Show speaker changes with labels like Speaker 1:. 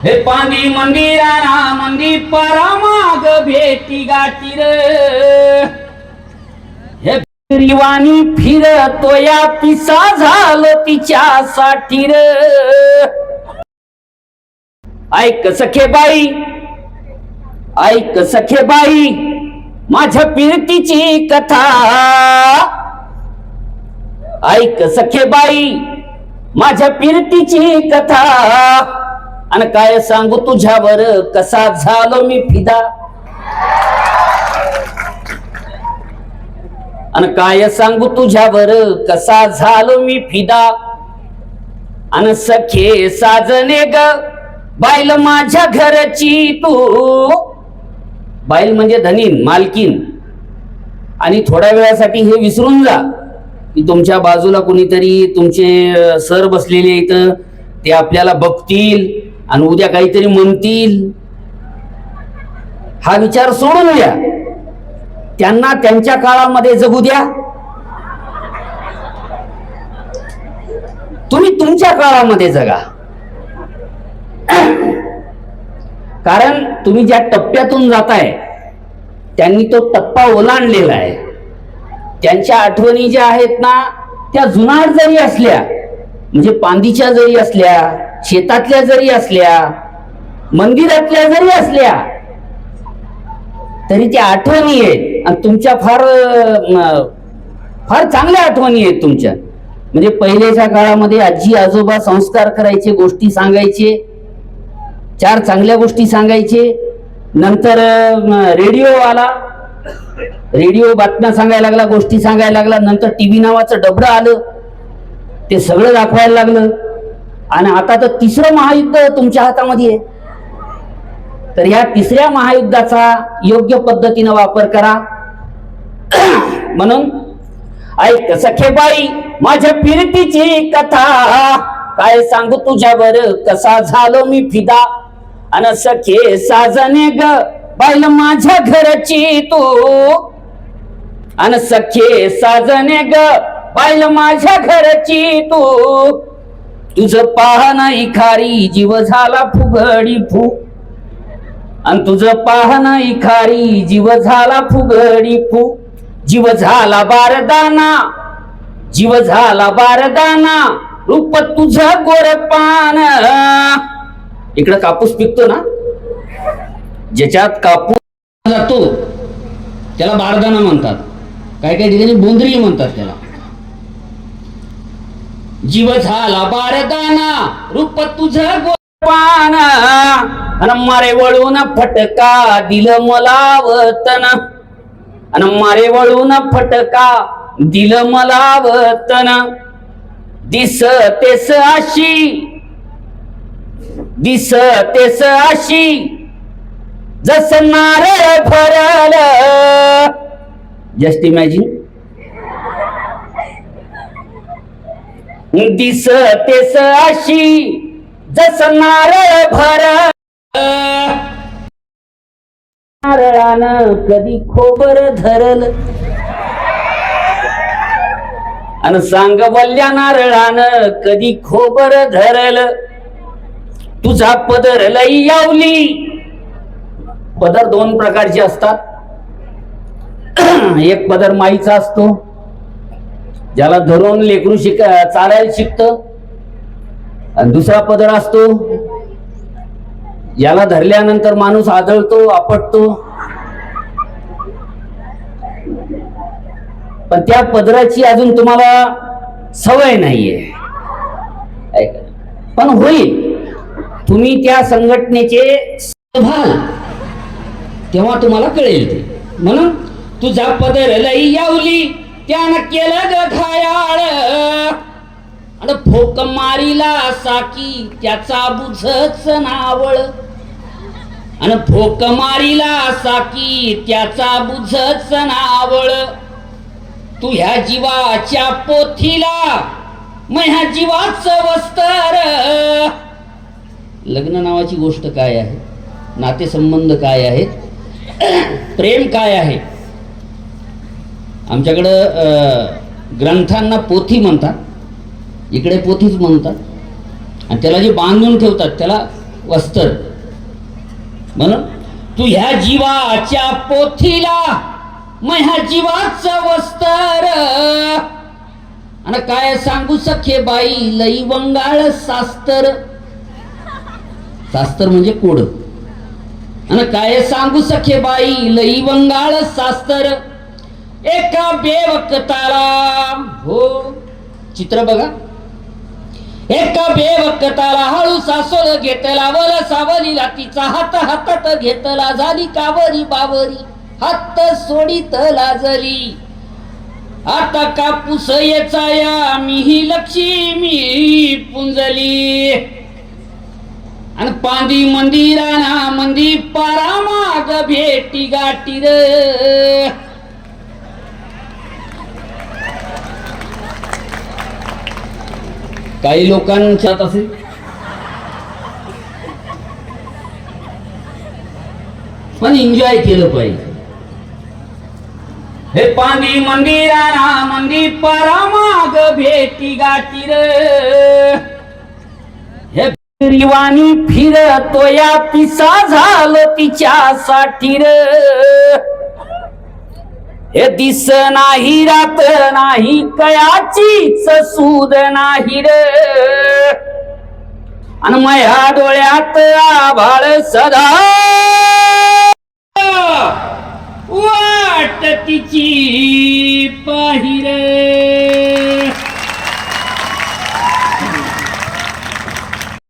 Speaker 1: हे पांदी मंदिराना मंदी परामाग भेटी गाठी रे हे रिवानी फिरतो या पिसा झालो तिच्यासाठी रे ऐक सखे बाई माझ्या पिरतीची कथा ऐक सखे बाई माझ्या पिरतीची कथा आणि काय सांगू तुझ्यावर कसा झालो मी फिदा आणि काय सांगू तुझ्यावर कसा झालो मी फिदा आणि सखे साजने ग बाईल माझ्या घरची तू बाईल म्हणजे धनीन मालकीन आणि थोड्या वेळासाठी हे विसरून जा की तुमच्या बाजूला कुणीतरी तुमचे सर बसलेले इथं ते आपल्याला बघतील आणि उद्या काहीतरी म्हणतील हा विचार सोडून द्या त्यांना त्यांच्या काळामध्ये जगू द्या तुम्ही तुमच्या काळामध्ये जगा कारण तुम्ही ज्या टप्प्यातून जाताय त्यांनी तो टप्पा ओलांडलेला आहे त्यांच्या आठवणी ज्या आहेत ना त्या जुनाट जरी असल्या म्हणजे पांदीच्या जरी असल्या शेतातल्या जरी असल्या मंदिरातल्या जरी असल्या तरी त्या आठवणी आहेत आणि तुमच्या फार फार चांगल्या आठवणी आहेत तुमच्या म्हणजे पहिल्याच्या काळामध्ये आजी आजोबा संस्कार करायचे गोष्टी सांगायचे चार चांगल्या गोष्टी सांगायचे नंतर रेडिओ आला रेडिओ बातम्या सांगायला लागला गोष्टी सांगायला लागला नंतर टीव्ही नावाचं डबडं आलं ते सगळं दाखवायला लागलं आणि आता तर तिसरं महायुद्ध तुमच्या हातामध्ये आहे तर ह्या तिसऱ्या महायुद्धाचा योग्य पद्धतीने वापर करा म्हणून ऐक सखे बाई माझ्या फिरतीची कथा काय सांगू तुझ्यावर कसा झालो मी फिदा आणि सखे साजने ग बाईल माझ्या घरची तू आणि सखे साजने ग बाईल माझ्या घरची तू तुझं पाहणं इखारी जीव झाला फुगडी फू आणि तुझं पाहणं इखारी जीव झाला फुगडी फू जीव झाला बारदाना रूप तुझं गोरपान इकडं कापूस पिकतो ना ज्याच्यात कापूस जातो त्याला बारदाना म्हणतात काही काही ठिकाणी बोंद्री म्हणतात त्याला जीव झाला बारदाना रूप तुझं गोरपान आणि मारे वळून फटका दिलं मला वतन आणि मारे वळून फटका दिलं मला वतन दिसतेस अशी जस नारळ भरल जस्ट इमॅजिन दिसतेस अशी जस नारळ भरल नारळानं कधी खोबर धरल आणि सांग वल्ल्या नारळानं कधी खोबर धरल तुझा पदर लई यावली पदर दोन प्रकारचे असतात एक पदर माईचा असतो ज्याला धरून लेकरू चालायला शिकत आणि दुसरा पदर असतो याला धरल्यानंतर माणूस आदळतो आपटतो पण त्या पदराची अजून तुम्हाला सवय नाहीये पण होईल तुम्ही त्या संघटनेचे व्हाल तेव्हा तुम्हाला कळेल ते म्हणून तुझा पदर लई यावली त्यानं केलं ग घायाळ आणि फोक मारीला साकी त्याचा बुझच नावळ आणि फोक मारीला साकी त्याचा बुझच नावळ तू ह्या जीवाच्या पोथीला मग ह्या जीवाचं वस्तर लग्न नावाची गोष्ट काय आहे नातेसंबंध काय आहेत प्रेम काय आहे आमच्याकडं ग्रंथांना पोथी म्हणतात इकडे पोथीच म्हणतात आणि त्याला जे बांधून ठेवतात त्याला वस्त्र म्हणून तू ह्या जीवाच्या पोथीला ह्या जीवाचं वस्त्र. आणि काय सांगू सखे बाई लई वंगाळ शास्त्र. शास्त्र म्हणजे कोड. आणि काय सांगू सखे बाई लई वंगाळ शास्त्र. एका बेवकताला हो चित्र बघा. एका बेवकताला हळू सासोल घेतला वर सावलीला तिचा हात हातात घेतला झाली कावरी बावरी हात सोडीत लाजली. आता कापूस येचाया मीही लक्ष्मी पुंजली. आणि पांदी मंदिराना मंदी पारामाग भेटी गाठी रे. काही लोकांच्या असेल पण एन्जॉय केलं पाहिजे. हे पांदी मंदिराना मंदी पारामाग भेटी गाठी रे. हे रिवाणी फिरतो या पिसा झालो तिच्यासाठी रे. हे दिस नाही रात नाही कयाचीच सूद नाही रे. आणि माझ्या डोळ्यात आभाळ सदा वाट तिची पाहिरे.